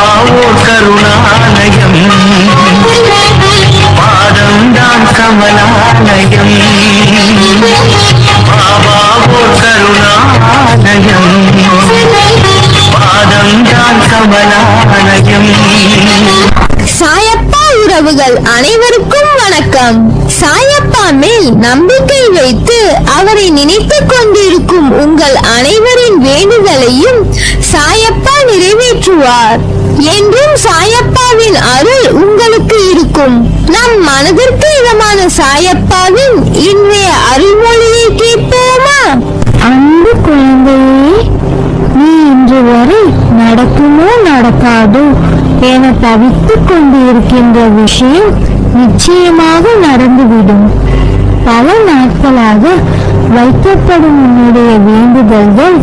ஓர் கருணாலயம், பாதம்தான் கமலாலயம். பாபா ஓர் கருணாலயம், பாதம்தான் கமலாலயம். சாயப்பா உறவுகள் அனைவருக்கும் வணக்கம். சாயப்பா மேல் நம்பிக்கை வைத்து அவரை நினைத்துக் கொண்டிருக்கும் உங்கள் அனைவரின் வேண்டுதலையும் சாயப்பா நிறைவேற்றுவார். என்றும் சாயப்பாவின் அருள் உங்களுக்கு இருக்கும். நம் மனதிற்கு இதமான சாயப்பாவின் இன்றைய அருள்மொழியை கேட்போமா? அன்பு குழந்தையே, நீ இன்று வரை நடக்குமோ நடக்காதோ என தவித்துக் கொண்டு இருக்கின்ற விஷயம் நிச்சயமாக நடந்துவிடும். பல நாட்களாக வைக்கப்படும் உன்னுடைய வேண்டுதல்கள்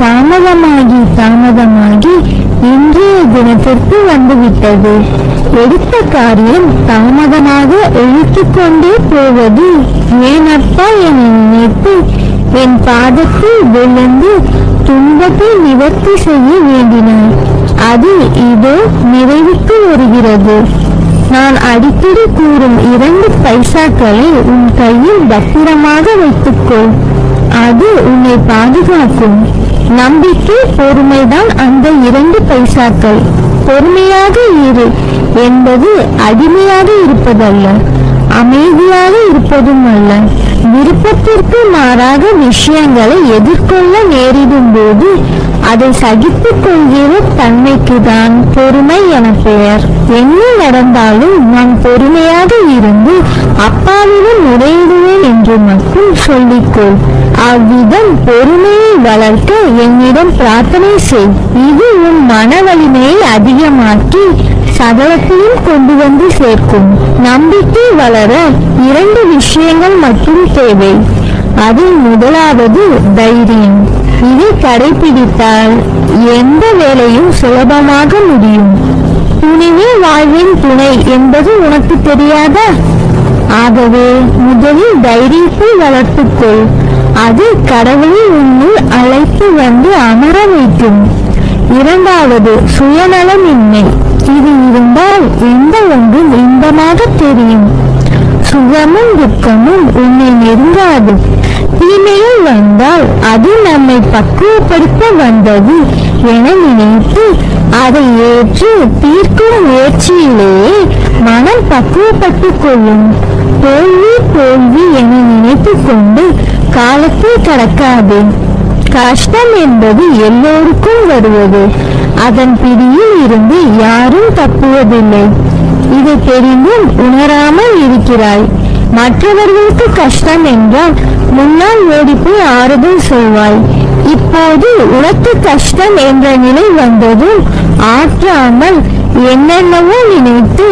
தாமதமாகி இன்றைய தினத்திற்கு வந்துவிட்டது. எடுத்த காரியம் தாமதமாக இழுத்துக் கொண்டே போவது ஏனப்பா என நினைத்து என் பாதத்தில் விழுந்து துன்பத்தை நிவர்த்தி செய்ய வேண்டினார். அது இதோ நிறைவுக்கு வருகிறது. நான் அடிக்கடி கூறும் 2 பைசாக்களை உன் கையில் பத்திரமாக வைத்துக்கொள். அது உன்னை பாதுகாக்கும். நம்பிக்கை, பொறுமைதான் அந்த 2 பைசாக்கள். பொறுமையாக இரு என்பது அடிமையாக இருப்பதல்ல, அமைதியாக இருப்பதும் அல்ல. விருப்பத்திற்கு மாறாக விஷயங்களை எதிர்கொள்ள நேரிடும் போது அதை சகித்துக் கொள்கிற தன்மைக்கு தான் பொறுமை என பெயர். என்ன நடந்தாலும் நான் பொறுமையாக இருந்து அப்பாவிடம் முறையிடுவேன் என்று மட்டும் சொல்லிக்கொள். அவ்விதம் பொறுமையை வளர்க்க என்னிடம் பிரார்த்தனை செய். இது உன் மன வலிமையை அதிகமாக்கி சகலத்தையும் கொண்டு வந்து சேர்க்கும். நம்பிக்கை வளர 2 விஷயங்கள் மட்டும் தேவை. அதில் முதலாவது தைரியம். இதை கடைபிடித்தால் எந்த வேலையும் சுலபமாக முடியும். துணிவே வாழ்வின் துணை என்பது உனக்கு தெரியாதா? ஆகவே முதலில் தைரியத்தை வளர்த்துக்கொள். அது கடவுளை உன்னுள் அழைத்து வந்து அமர வைக்கும். இரண்டாவது சுயநலமின்மை. இது இருந்தால் எந்த ஒன்றும் இன்பமாக தெரியும். சுகமும் துக்கமும் உன்னை நெருங்காது. தீமைகள் வந்தால் அது நம்மை பக்குவப்படுத்த வந்தது என நினைத்து அதை ஏற்று தீர்க்கும் முயற்சியிலேயே மனம் பக்குவப்பட்டுக் கொள்ளும். தோல்வி என நினைத்து கொண்டு காலத்தை கடக்காது. கஷ்டம் என்பது எல்லோருக்கும் வருவது. அதன் பிடியில் இருந்து யாரும் தப்புவதில்லை. இதை தெரிந்தும் உணராமல் இருக்கிறாய். மற்றவர்களுக்கு கஷ்டம் என்றால் முன்னால் ஓடிப்போய் ஆறுதல் சொல்வாய். இப்போது உனக்கு கஷ்டம் என்ற நிலை வந்ததும் ஆற்றாமல் என்னென்னவோ நினைத்து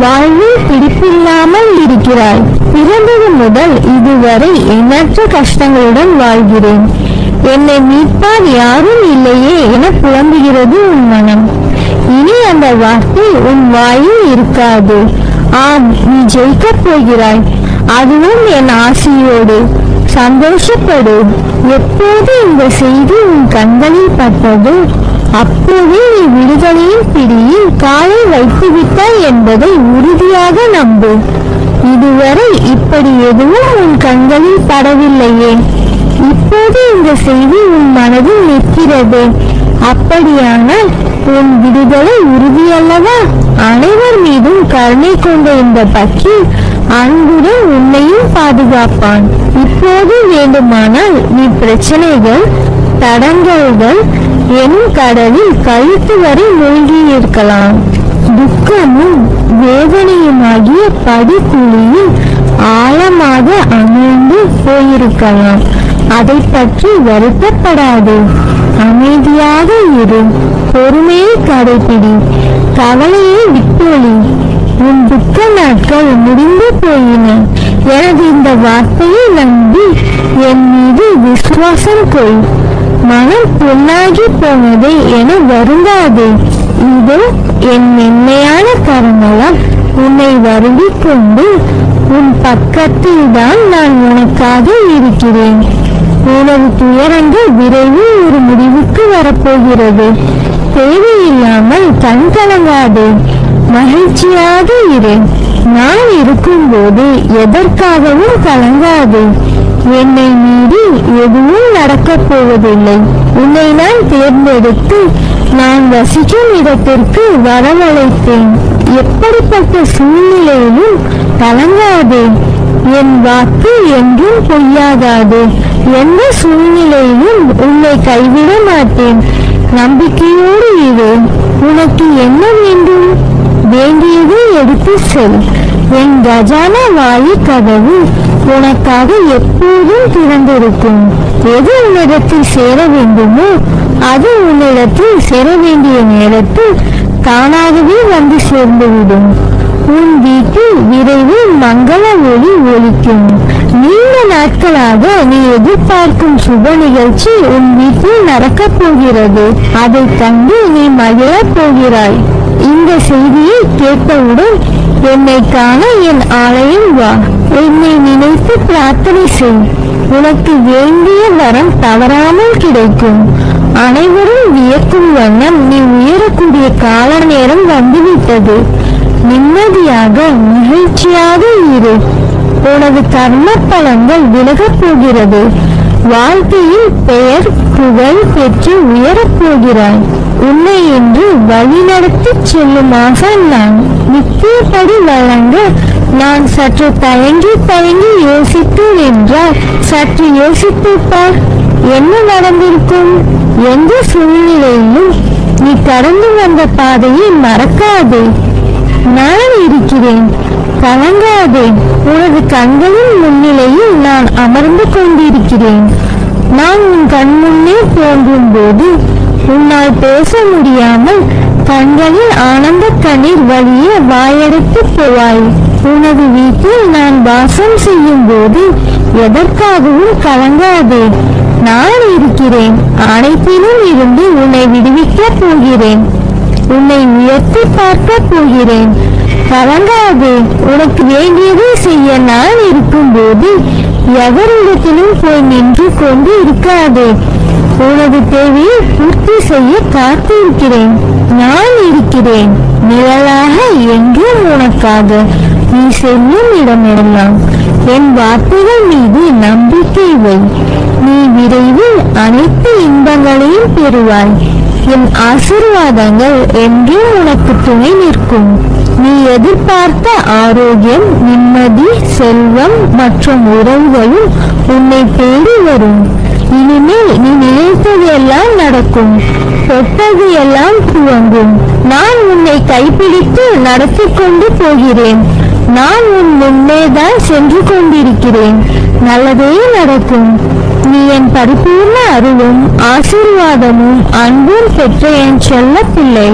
வாழ்வில் பிடிப்பில்லாமல் இருக்கிறாய். பிறந்தது முதல் இதுவரை எண்ணற்ற கஷ்டங்களுடன் வாழ்கிறேன். என்னை மீட்பார் யாரும் இல்லையே என புலம்புகிறது உன் மனம். இனி அந்த வார்த்தை உன் வாயில் இருக்காது. ஆம், நீ ஜெயிக்கப் போகிறாய். அதுவும் என் ஆசையோடு. சந்தோஷப்படு. எப்போது இந்த செய்தி உன் கண்களில் பட்டதோ அப்போதே நீ விடுதலையின் பிடியில் காலை வைத்துவிட்டாய் என்பதை உறுதியாக நம்பு. இதுவரை இப்படி எதுவும் உன் கண்களில் படவில்லையே. இப்போது இந்த செய்தி உன் மனதில் நிற்கிறது. அப்படியானால் உன் விடுதலை உறுதியல்லவா? அனைவர் மீதும் கருணை கொண்ட இந்த பக்கி அன்புடன் உன்னையும் பாதுகாப்பான். இப்போது வேண்டுமானால் நீ பிரச்சனைகள், தடங்கல்கள் எனும் கடலில் கழுத்து வரை மூழ்கி இருக்கலாம். துக்கமும் வேதனையுமாகிய படிக்குழியில் ஆழமாக அமிழ்ந்து போயிருக்கலாம். அதை பற்றி வருத்தப்படாதே. அமைதியாக இரு. பொறுமையை கடைபிடி. கவலையை விட்டொழி. உன் துக்க நாட்கள் முடிந்து போயின. எனது இந்த வார்த்தையை நம்பி என் மீது விசுவாசம் கொள். மனம் பொன்னாகி போனதே என வருந்தாதே. இதோ என் மென்மையான கரங்களால் உன்னை வருடிக் கொண்டு உன் பக்கத்தில் தான் நான் உனக்காக இருக்கிறேன். உனது துயரங்கள் விரைவில் ஒரு முடிவுக்கு வரப்போகிறது. தேவையில்லாமல் கண் கலங்காதே, மகிழ்ச்சியாக இரு. நான் இருக்கும்போது எதற்காகவும் கலங்காதே. என்னை மீறி எதுவும் நடக்கப் போவதில்லை. உன்னை நான் தேர்ந்தெடுத்து நான் வசிக்கும் இடத்திற்கு வரவழைத்தேன். எப்படிப்பட்ட சூழ்நிலையிலும் கலங்காதே. என் வாக்கு என்றும் பொய்யாகாது. எந்த சூழ்நிலையிலும் உன்னை கைவிட மாட்டேன். நம்பிக்கையோடு இரு. உனக்கு என்ன வேண்டும்? வேண்டியதை எடுத்து செல். என் கஜானா வாயு கதவு உனக்காக எப்போதும் திறந்திருக்கும். எது உன்னிடத்தில் சேர வேண்டுமோ அது உன்னிடத்தில் சேர வேண்டிய நேரத்தில் தானாகவே வந்து சேர்ந்துவிடும். உன் வீட்டில் விரைவில் மங்கள ஒளி ஒலிக்கும். நீண்ட நாட்களாக நீ எதிர்பார்க்கும் சுப நிகழ்ச்சி உன் வீட்டில் நடக்கப் போகிறது. அதை கண்டு நீ மகிழப் போகிறாய். இந்த செய்தியை கேட்டவுடன் என்னை காண என் ஆலயம் வா. என்னை நினைத்து பிரார்த்தனை செய். உனக்கு வேண்டிய வரம் தவறாமல் கிடைக்கும். அனைவரும் வியக்கும் வண்ணம் நீ உயரக்கூடிய கால நேரம் வந்துவிட்டது. நிம்மதியாக மகிழ்ச்சியாக இரு. உனது கர்ம பலன்கள் விலகப் போகிறது. வாழ்க்கையில் பெயர் புகழ் பெற்று உயரப் போகிறாய். உன்னை என்று வழிநடத்தி செல்லுமாக நான் நித்தியப்படி வழங்க நான் சற்று தயங்கி யோசித்தேன் என்றால் சற்று யோசித்துப்பார். என்ன நடந்திருக்கும்? எந்த சூழ்நிலையிலும் நீ கடந்து வந்த பாதையை மறக்காதே. நான் இருக்கிறேன், கலங்காதே. உனது கண்களின் முன்னிலையில் நான் அமர்ந்து கொண்டிருக்கிறேன். நான் உன் கண் முன்னே தோன்றும் போது உன்னால் பேச முடியாமல் கண்களில் ஆனந்த கண்ணீர் வழிய வாயடைத்து போவாய். உனது வீட்டில் நான் வாசம் செய்யும் போது எதற்காகவும் கலங்காதே. நான் இருக்கிறேன். அனைத்திலும் இருந்து உன்னை விடுவிக்கப் போகிறேன். உன்னை உயர்த்தி பார்க்க போகிறேன். கலங்காதே. உனக்கு வேண்டியதை செய்ய நான் இருக்கும்போது எவரிடத்திலும் போய் நின்று கொண்டு இருக்காதே. உனது தேவையை பூர்த்தி செய்ய காத்திருக்கிறேன். நான் இருக்கிறேன் நிழலாக என்றும் உனக்காக. நீ செல்லும் இடமெல்லாம் என் வார்த்தைகள் மீது நம்பிக்கை வை. நீ விரைவில் அனைத்து இன்பங்களையும் பெறுவாய். என் ஆசீர்வாதங்கள் என்றும் உனக்கு துணை நிற்கும். நீ எதிர்பார்த்த ஆரோக்கியம், நிம்மதி, செல்வம் மற்றும் உறவுகளும் உன்னை தேடி வரும். இனிமேல் நீ நினைத்தது எல்லாம் நடக்கும். தொட்டது எல்லாம் துவங்கும். நான் உன்னை கைப்பிடித்து நடத்தி கொண்டு போகிறேன். நான் உன் முன்னேதான் சென்று கொண்டிருக்கிறேன். நல்லதே நடக்கும். நீ என் பரிபூர்ண அருளும் ஆசீர்வாதமும் அன்பும் பெற்ற என் செல்ல பிள்ளை.